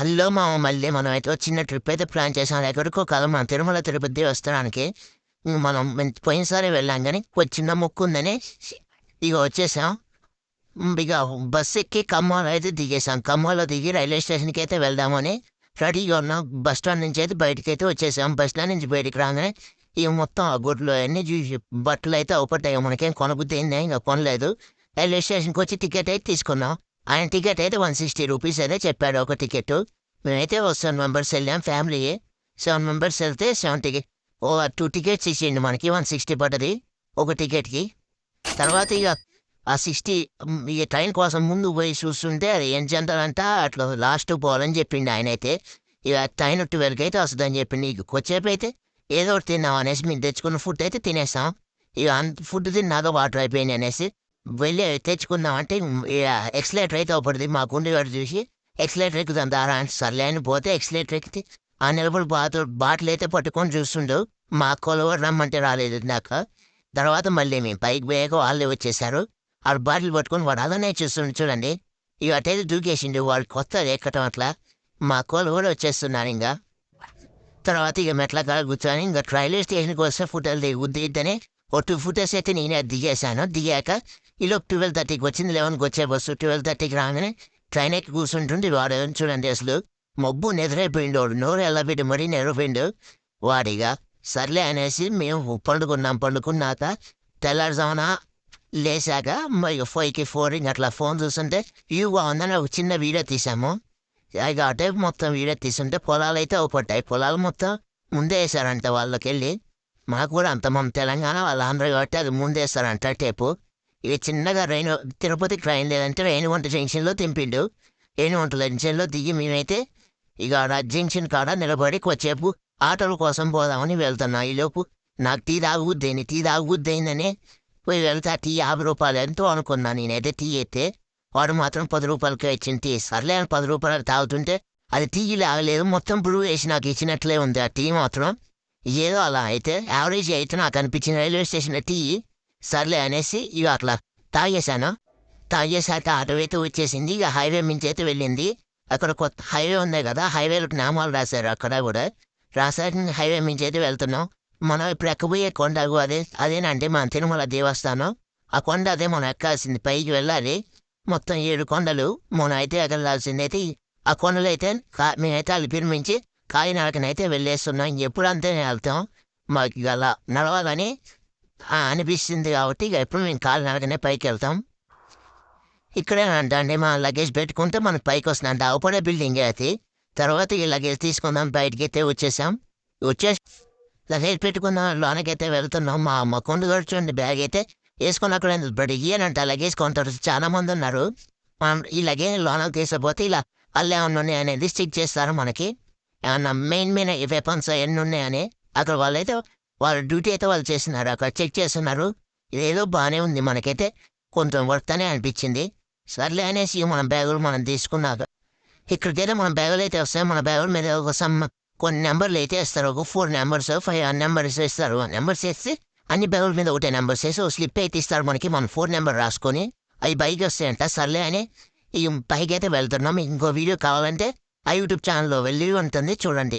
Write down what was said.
Hello మామ, మళ్ళీ మనం అయితే చిన్న ట్రిప్ అయితే ప్లాన్ చేసాం. ఎక్కడికో కాదు, మన తిరుమల తిరుపతి దేవస్థానానికి. మనం పోయినసారి వెళ్ళాం కానీ ఒక చిన్న మొక్కు ఉందని ఇక వచ్చేసాం. ఇక బస్సు ఎక్కి ఖమ్మంలో అయితే దిగేసాం. ఖమ్మంలో దిగి రైల్వే స్టేషన్కి అయితే వెళ్దామని రెడీగా ఉన్నాం. బస్ స్టాండ్ నుంచి అయితే బయటకి అయితే వచ్చేసాం. బస్ స్టాండ్ నుంచి బయటికి రాగానే ఇక మొత్తం ఆ గుడ్లు అన్నీ చూసి బట్టలు అయితే ఒకటాయి. మనకేం కొనబుద్ధి అయింది, ఇంకా కొనలేదు. రైల్వే స్టేషన్కి వచ్చి టికెట్ అయితే తీసుకున్నాం. ఆయన టికెట్ అయితే 160 రూపీస్ అయితే చెప్పాడు ఒక టికెట్. మేమైతే ఓ 7 మెంబర్స్ వెళ్ళాం, ఫ్యామిలీ 7 మెంబర్స్ వెళ్తే 70 ఓ 2 టికెట్స్ ఇచ్చేయండి, మనకి 160 పడ్డది ఒక టికెట్కి. తర్వాత ఇక ఆ 60 ఇక ట్రైన్ కోసం ముందు పోయి చూస్తుంటే అది ఏం చెందాలంట అట్లా లాస్ట్ పోవాలని చెప్పిండు ఆయన అయితే. ఇక ట్రైన్ 12కి అయితే వస్తుందని చెప్పింది. ఇక కొద్దిసేపు అయితే ఏదో ఒకటి తిన్నాం అనేసి మేము తెచ్చుకున్న ఫుడ్ అయితే తినేసాం. ఇక అంత ఫుడ్ తిన్నాక వాటర్ అయిపోయింది అనేసి వెళ్ళి తెచ్చుకుందాం అంటే ఎక్సలేటర్ అయితే ఒకటిది మా గుండెగాడు చూసి ఎక్సలేటర్ ఎక్కుదాం దారా అంటే సర్లే అని పోతే ఎక్సలేటర్ ఎక్కితే ఆ నిలబడి బాటిల్ అయితే పట్టుకొని చూస్తుండు. మా అక్కలు కూడా రమ్మంటే రాలేదు నాకు. తర్వాత మళ్ళీ మేము పైకి పోయాక వాళ్ళే వచ్చేసారు. వాళ్ళు బాటిల్ పట్టుకొని వాడు అలానే చూస్తుండే చూడండి. ఇక అటైతే దూకేసిండు, వాళ్ళు కొత్త ఎక్కటం అట్లా. మా అక్కలు కూడా వచ్చేస్తున్నారు ఇంకా. తర్వాత ఇక మెట్ల కాడ కూర్చొని ఇంకా రైల్వే స్టేషన్కి వస్తే ఫుటోలు దిగుద్దని ఓ 2 ఫుటేస్ అయితే నేనే దిగేశాను. దిగాక ఈలోపు 12:30కి వచ్చింది, 11కి వచ్చే బస్సు. 12:30కి రాగానే ట్రైన్ ఎక్కి కూర్చుంటుండే వాడు చూడండి అసలు మబ్బు నిద్రైపోయిండు. వాడు నోరు ఎలా పెట్టి మరీ నిద్రపోయిండు వాడిగా. సర్లే అనేసి మేము పండుకున్నాక తెల్లారుజామున లేచాక మరి 5కి 4 అట్లా ఫోన్ చూస్తుంటే వ్యూ బాగుందని ఒక చిన్న వీడియో తీసాము. ఇక అటే మొత్తం వీడియో తీసుంటే పొలాలు అయితే అవపడ్డాయి. పొలాలు మొత్తం ముందే వేసారంట వాళ్ళకి వెళ్ళి. మాకు కూడా అంత మన తెలంగాణ వాళ్ళ ఆంధ్ర కాబట్టి అది ముందేస్తారంట టేపు. ఇక చిన్నగా తిరుపతికి ట్రైన్ లేదంటే రేణిగుంట జంక్షన్లో దింపిండు. రేణిగుంట జంక్షన్లో దిగి మేమైతే ఇక జంక్షన్ కాడ నిలబడి కొద్దిసేపు ఆటోల కోసం పోదామని వెళ్తున్నాం. ఈలోపు నాకు టీ తాగుద్దేందని పోయి వెళ్తే ఆ టీ 50 రూపాయలు ఎంతో అనుకున్నాను నేనైతే. టీ అయితే వాడు మాత్రం 10 రూపాయలకే ఇచ్చిన టీ. సర్లే అని 10 రూపాయలు తాగుతుంటే అది టీ లాగలేదు, మొత్తం బ్రూ వేసి నాకు ఇచ్చినట్లే ఉంది ఆ టీ మాత్రం. ఏదో అలా అయితే యావరేజ్ అయితే నాకు అనిపించిన రైల్వే స్టేషన్ టీ. సర్లే అనేసి ఇక అట్లా తాగేసాక ఆటో అయితే వచ్చేసింది. ఇక హైవే మించి అయితే వెళ్ళింది. అక్కడ కొత్త హైవే ఉంది కదా, హైవేలకు నామాలు రాశారు అక్కడ కూడా. రాసాక హైవే మించి అయితే వెళ్తున్నాం. మనం ఇప్పుడు ఎక్కబోయే కొండ అదేనంటే మన తిరుమల దేవస్థానం. ఆ కొండ అదే మనం ఎక్కాల్సింది, పైకి వెళ్ళాలి. మొత్తం 7 కొండలు మనం అయితే ఎగలాల్సింది అయితే. ఆ కొండలు అయితే మేమైతే అలిపిరి మించి కాకినాడకనైతే వెళ్ళేస్తున్నాం. ఎప్పుడు అంతేనే వెళ్తాం, మాకు ఇక అలా నడవాలని అనిపిస్తుంది కాబట్టి ఇక ఎప్పుడు మేము కాకినాడకనే పైకి వెళ్తాం. ఇక్కడేనంట అండి మా లగేజ్ పెట్టుకుంటే మనకు పైకి వస్తుందంట, అవపడే బిల్డింగే అది. తర్వాత ఈ లగేజ్ తీసుకుందాం బయటికి అయితే వచ్చేసి లగేజ్ పెట్టుకున్న లోనకైతే వెళ్తున్నాం. మా అమ్మ కొండ చూడండి బ్యాగ్ అయితే వేసుకుని అక్కడ బట్ ఇయ్యనంట లగేజ్ కొంటారు, చాలా మంది ఉన్నారు. మనం ఈ లగేజ్ లోనకి తీసుకపోతే ఇలా వాళ్ళు ఏమన్నా ఉన్నాయి అనేది చెక్ చేస్తారు మనకి. ఏమన్నా మెయిన్ వెపన్స్ అవన్నీ ఉన్నాయని అక్కడ వాళ్ళ డ్యూటీ అయితే వాళ్ళు చేస్తున్నారు, అక్కడ చెక్ చేస్తున్నారు. ఇదేదో బాగానే ఉంది, మనకైతే కొంచెం వర్త్ అనే అనిపించింది. సర్లే అనేసి మన బ్యాగులు మనం తీసుకున్నాక ఇక్కడికైతే మన బ్యాగులు అయితే వస్తాయి. మన బ్యాగుల మీద కొన్ని నెంబర్లు అయితే వేస్తారు, ఒక 4 నెంబర్స్ 5 నెంబర్స్ వేస్తారు. నెంబర్స్ వేస్తే అన్ని బ్యాగుల మీద ఒకటే నెంబర్స్ వేసి ఒక స్లిప్ అయితే ఇస్తారు మనకి, మన 4 నెంబర్ రాసుకొని అవి బైక్ వస్తాయంట. సర్లే అని ఈ పైకి అయితే వెళ్తున్నాం. ఇంకో వీడియో కావాలంటే ఆ యూట్యూబ్ ఛానల్లో వెళ్ళి ఉంటుంది చూడండి.